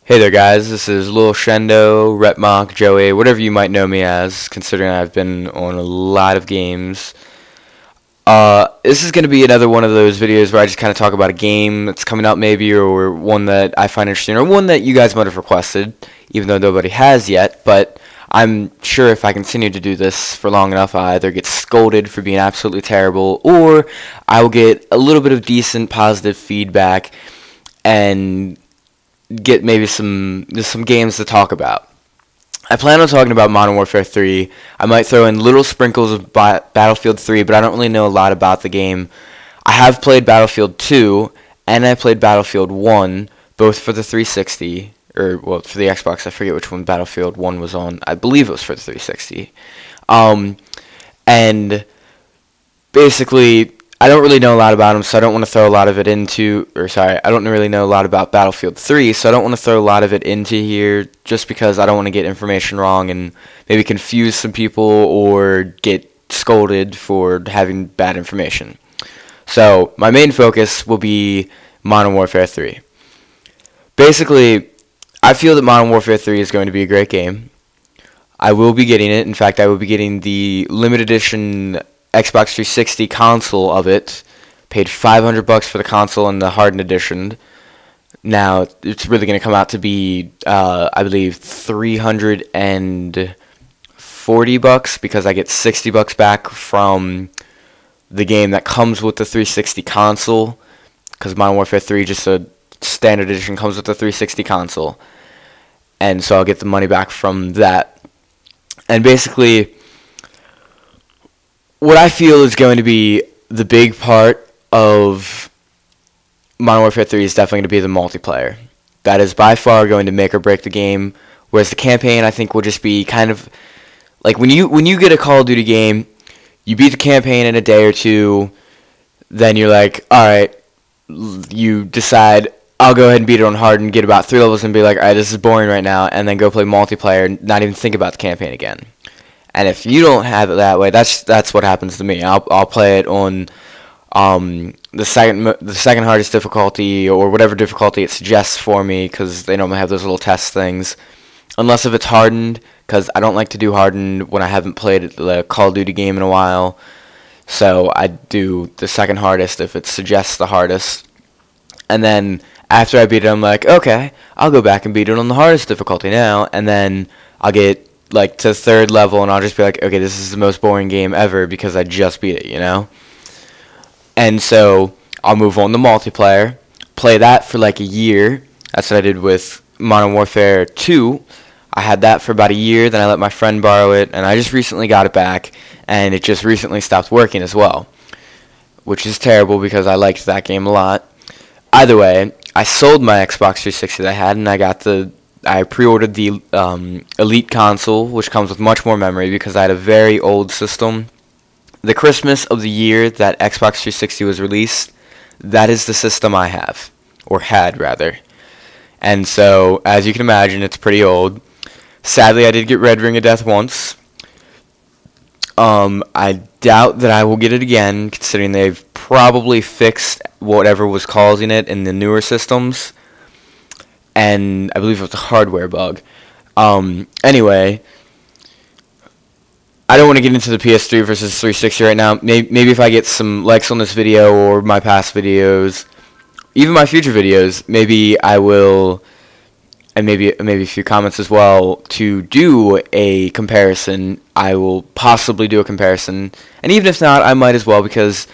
Hey there guys, this is Lil Shendo, Retmock, Joey, whatever you might know me as, considering I've been on a lot of games. This is going to be another one of those videos where I just kind of talk about a game that's coming out maybe, or one that I find interesting, or one that you guys might have requested, even though nobody has yet, but I'm sure if I continue to do this for long enough, I'll either get scolded for being absolutely terrible, or I will get a little bit of decent positive feedback, and get maybe some games to talk about. I plan on talking about Modern Warfare 3. I might throw in little sprinkles of Battlefield 3, but I don't really know a lot about the game. I have played Battlefield 2, and I played Battlefield 1, both for the 360, well, for the Xbox. I forget which one Battlefield 1 was on. I believe it was for the 360. And basically, I don't really know a lot about them, so I don't want to throw a lot of it I don't really know a lot about Battlefield 3, so I don't want to throw a lot of it into here just because I don't want to get information wrong and maybe confuse some people or get scolded for having bad information. So, my main focus will be Modern Warfare 3. Basically, I feel that Modern Warfare 3 is going to be a great game. I will be getting it. In fact, I will be getting the limited edition Xbox 360 console of it. Paid $500 for the console and the hardened edition. Now it's really going to come out to be, I believe, $340 because I get $60 back from the game that comes with the 360 console. Because Modern Warfare 3, just a standard edition, comes with the 360 console, and so I'll get the money back from that. And basically, what I feel is going to be the big part of Modern Warfare 3 is definitely going to be the multiplayer. That is by far going to make or break the game, whereas the campaign, I think, will just be kind of like when you get a Call of Duty game, you beat the campaign in a day or two, then you're like, alright, you decide, I'll go ahead and beat it on hard and get about 3 levels and be like, alright, this is boring right now, and then go play multiplayer and not even think about the campaign again. And if you don't have it that way, that's what happens to me. I'll play it on the second hardest difficulty, or whatever difficulty it suggests for me, because they normally have those little test things. Unless if it's hardened, because I don't like to do hardened when I haven't played the Call of Duty game in a while. So I do the second hardest if it suggests the hardest. And then after I beat it, I'm like, okay, I'll go back and beat it on the hardest difficulty now, and then I'll get like to 3rd level, and I'll just be like, okay, this is the most boring game ever because I just beat it, you know? And so I'll move on to multiplayer, play that for like a year. That's what I did with Modern Warfare 2. I had that for about a year, then I let my friend borrow it, and I just recently got it back, and it just recently stopped working as well, which is terrible because I liked that game a lot. Either way, I sold my Xbox 360 that I had, and I pre-ordered the Elite console, which comes with much more memory because I had a very old system. The Christmas of the year that Xbox 360 was released, that is the system I have, or had rather. And so, as you can imagine, it's pretty old. Sadly, I did get Red Ring of Death once. I doubt that I will get it again, considering they've probably fixed whatever was causing it in the newer systems. And I believe it was a hardware bug. Anyway, I don't want to get into the PS3 versus 360 right now. Maybe if I get some likes on this video or my past videos, even my future videos, maybe I will, and maybe a few comments as well, to do a comparison. I will possibly do a comparison, and even if not, I might as well, because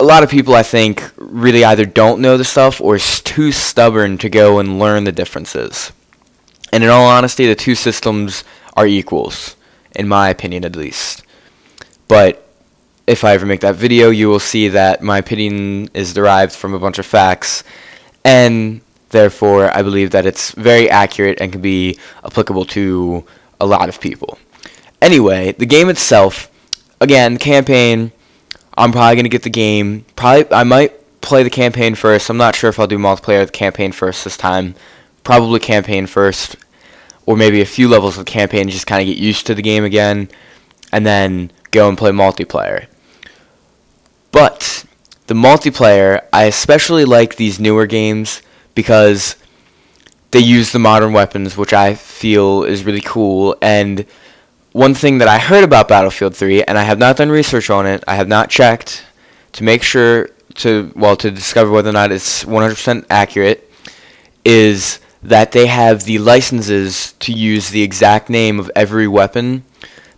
a lot of people, I think, really either don't know the stuff or is too stubborn to go and learn the differences. And in all honesty, the two systems are equals, in my opinion at least. But if I ever make that video, you will see that my opinion is derived from a bunch of facts, and therefore I believe that it's very accurate and can be applicable to a lot of people. Anyway, the game itself, again, campaign, I'm probably going to get the game. I might play the campaign first. I'm not sure if I'll do multiplayer or the campaign first this time. Probably campaign first, or maybe a few levels of the campaign to just kind of get used to the game again, and then go and play multiplayer. But the multiplayer, I especially like these newer games because they use the modern weapons, which I feel is really cool. And one thing that I heard about Battlefield 3, and I have not done research on it, I have not checked to make sure to discover whether or not it's 100% accurate, is that they have the licenses to use the exact name of every weapon.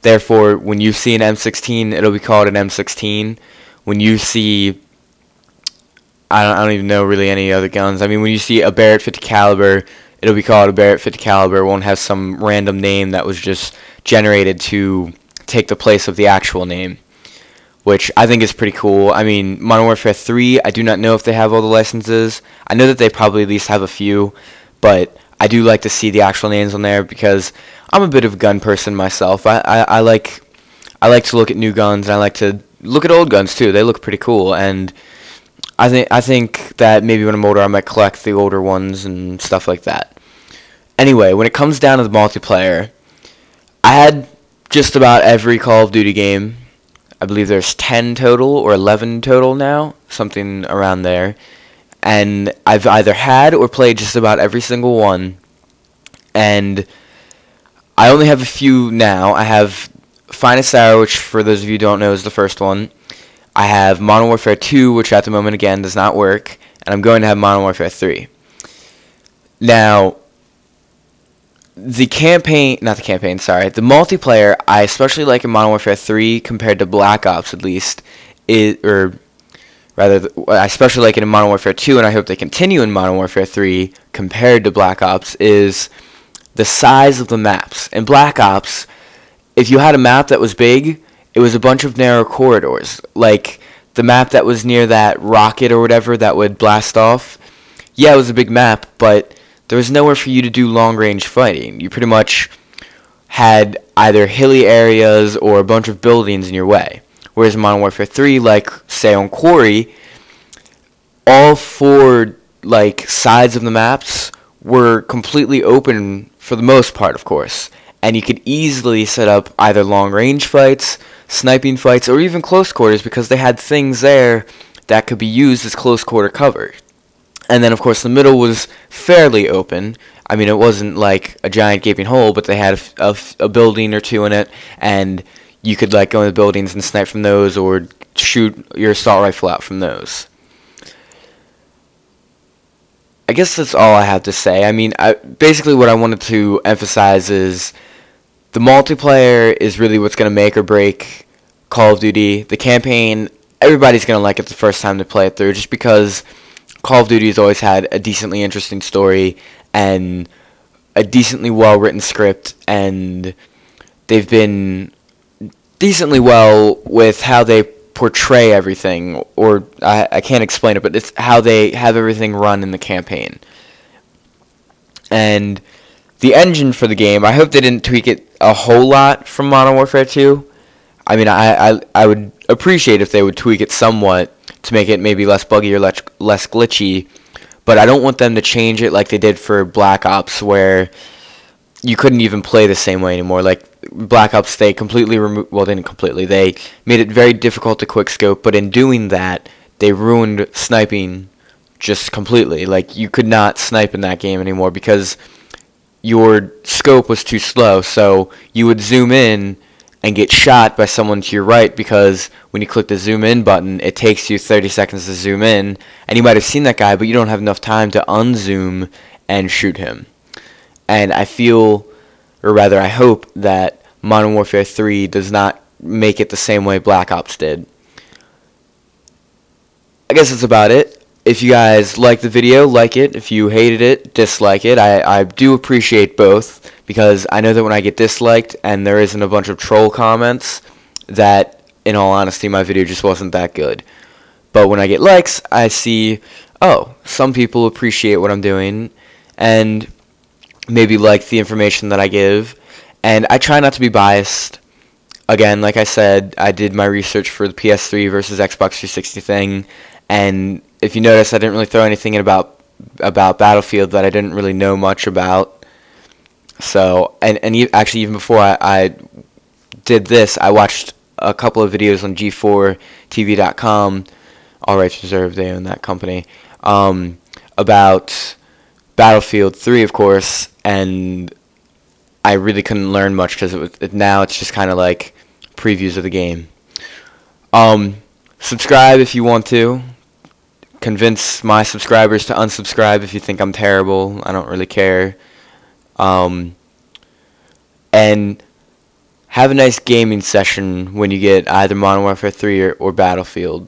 Therefore, when you see an M16, it'll be called an M16. When you see, I don't even know really any other guns. I mean, when you see a Barrett 50 caliber, it'll be called a Barrett 50 caliber. It won't have some random name that was just generated to take the place of the actual name, which I think is pretty cool. I mean, Modern Warfare 3, I do not know if they have all the licenses. I know that they probably at least have a few, but I do like to see the actual names on there because I'm a bit of a gun person myself. I like to look at new guns, and I like to look at old guns too. They look pretty cool, and I think that maybe when I'm older I might collect the older ones and stuff like that. Anyway, when it comes down to the multiplayer, I had just about every Call of Duty game. I believe there's 10 total or 11 total now, something around there. And I've either had or played just about every single one. And I only have a few now. I have Finest Hour, which for those of you who don't know is the first one. I have Modern Warfare 2, which at the moment again does not work. And I'm going to have Modern Warfare 3. Now, the multiplayer I especially like in Modern Warfare 3 compared to Black Ops at least, I especially like it in Modern Warfare 2, and I hope they continue in Modern Warfare 3 compared to Black Ops, is the size of the maps. In Black Ops, if you had a map that was big, it was a bunch of narrow corridors. Like the map that was near that rocket or whatever that would blast off, yeah, it was a big map, but there was nowhere for you to do long-range fighting. You pretty much had either hilly areas or a bunch of buildings in your way. Whereas in Modern Warfare 3, like, say, on Quarry, all four, sides of the maps were completely open for the most part, of course. And you could easily set up either long-range fights, sniping fights, or even close quarters because they had things there that could be used as close-quarter cover. And then, of course, the middle was fairly open. I mean, it wasn't like a giant gaping hole, but they had a building or two in it, and you could go into the buildings and snipe from those or shoot your assault rifle out from those. I guess that's all I have to say. I mean, basically what I wanted to emphasize is the multiplayer is really what's going to make or break Call of Duty. The campaign, everybody's going to like it the first time they play it through, just because Call of Duty has always had a decently interesting story and a decently well-written script, and they've been decently well with how they portray everything, or I can't explain it, but it's how they have everything run in the campaign. And the engine for the game, I hope they didn't tweak it a whole lot from Modern Warfare 2. I mean, I would appreciate if they would tweak it somewhat to make it maybe less buggy or less glitchy, but I don't want them to change it like they did for Black Ops, where you couldn't even play the same way anymore. Like Black Ops, they completely they made it very difficult to quickscope, but in doing that, they ruined sniping just completely. Like, you could not snipe in that game anymore because your scope was too slow, so you would zoom in and get shot by someone to your right because when you click the zoom in button, it takes you 30 seconds to zoom in, and you might have seen that guy, but you don't have enough time to unzoom and shoot him. And I feel, or rather I hope, that Modern Warfare 3 does not make it the same way Black Ops did. I guess that's about it. If you guys liked the video, like it. If you hated it, dislike it. I do appreciate both, because I know that when I get disliked and there isn't a bunch of troll comments, that, in all honesty, my video just wasn't that good. But when I get likes, I see, oh, some people appreciate what I'm doing, and maybe like the information that I give. And I try not to be biased. Again, like I said, I did my research for the PS3 versus Xbox 360 thing, and if you notice, I didn't really throw anything in about Battlefield that I didn't really know much about. So, actually, even before I did this, I watched a couple of videos on G4TV.com, all rights reserved, they own that company, about Battlefield 3, of course, and I really couldn't learn much because now it's just kind of like previews of the game. Subscribe if you want to. Convince my subscribers to unsubscribe if you think I'm terrible. I don't really care. And have a nice gaming session when you get either Modern Warfare 3 or Battlefield.